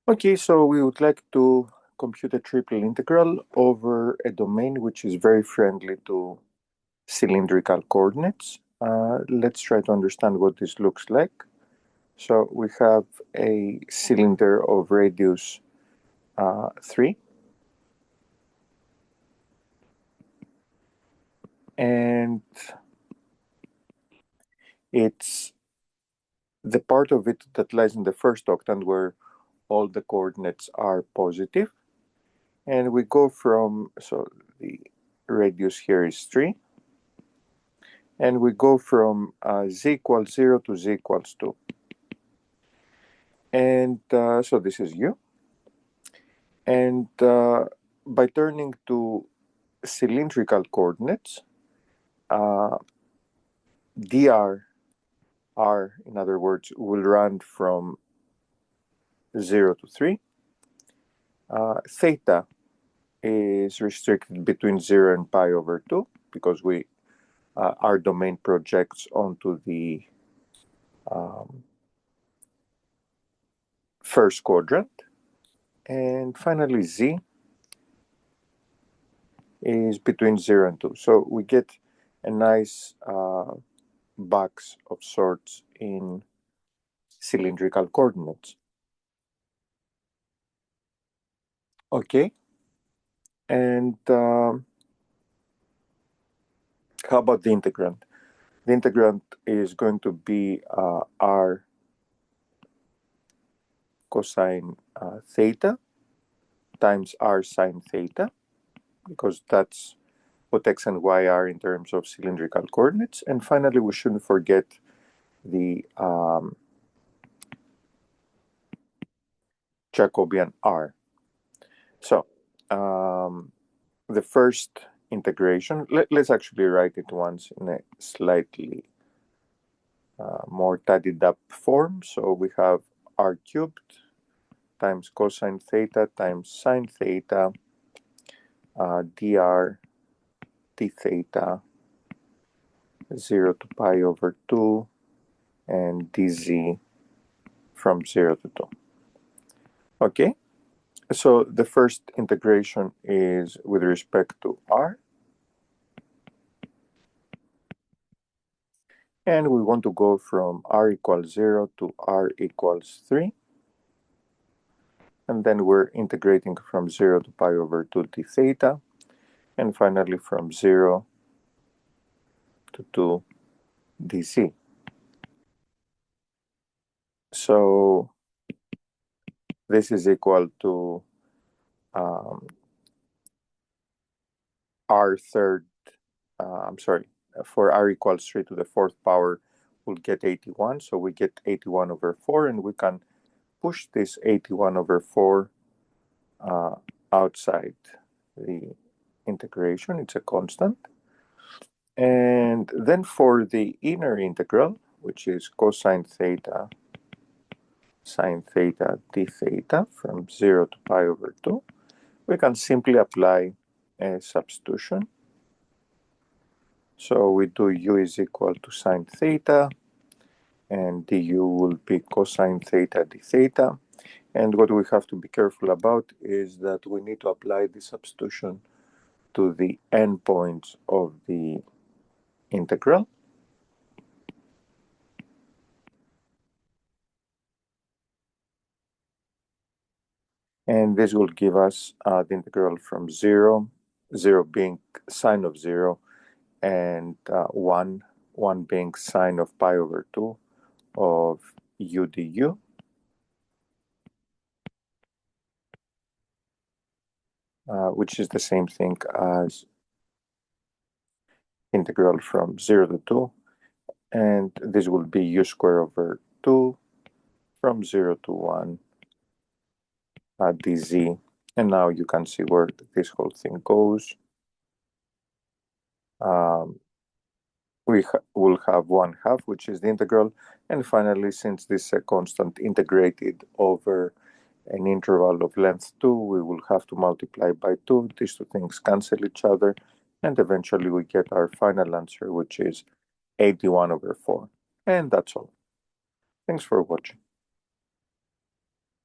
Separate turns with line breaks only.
Okay, so we would like to compute a triple integral over a domain which is very friendly to cylindrical coordinates. Let's try to understand what this looks like. So we have a cylinder of radius 3, and it's the part of it that lies in the first octant where all the coordinates are positive. And we go from, so the radius here is 3, and we go from z equals 0 to z equals 2. And so this is u. And by turning to cylindrical coordinates, dr, r, in other words, will run from 0 to 3. Theta is restricted between 0 and pi over 2 because our domain projects onto the first quadrant. And finally, z is between 0 and 2. So we get a nice box of sorts in cylindrical coordinates. Okay, and how about the integrand? The integrand is going to be r cosine theta times r sine theta, because that's what x and y are in terms of cylindrical coordinates. And finally, we shouldn't forget the Jacobian r. So the first integration, let's actually write it once in a slightly more tidied up form. So we have r cubed times cosine theta times sine theta dr d theta 0 to pi over 2 and dz from 0 to 2. Okay, so the first integration is with respect to r, and we want to go from r equals 0 to r equals 3. And then we're integrating from 0 to pi over 2 d theta, and finally from 0 to 2 dz. So this is equal to r third, for r equals 3 to the fourth power, we'll get 81. So we get 81 over 4, and we can push this 81 over 4 outside the integration. It's a constant. And then for the inner integral, which is cosine theta sine theta d theta from 0 to pi over 2, we can simply apply a substitution. So we do u is equal to sine theta, and du will be cosine theta d theta. And what we have to be careful about is that we need to apply the substitution to the endpoints of the integral. And this will give us the integral from 0, 0 being sine of 0, and 1 being sine of pi over 2 of u du. Which is the same thing as integral from 0 to 2. And this will be u squared over 2 from 0 to 1 dz. And now you can see where this whole thing goes. We will have 1/2, which is the integral. And finally, since this is a constant integrated over an interval of length 2, we will have to multiply by 2. These two things cancel each other. And eventually we get our final answer, which is 81 over 4. And that's all. Thanks for watching.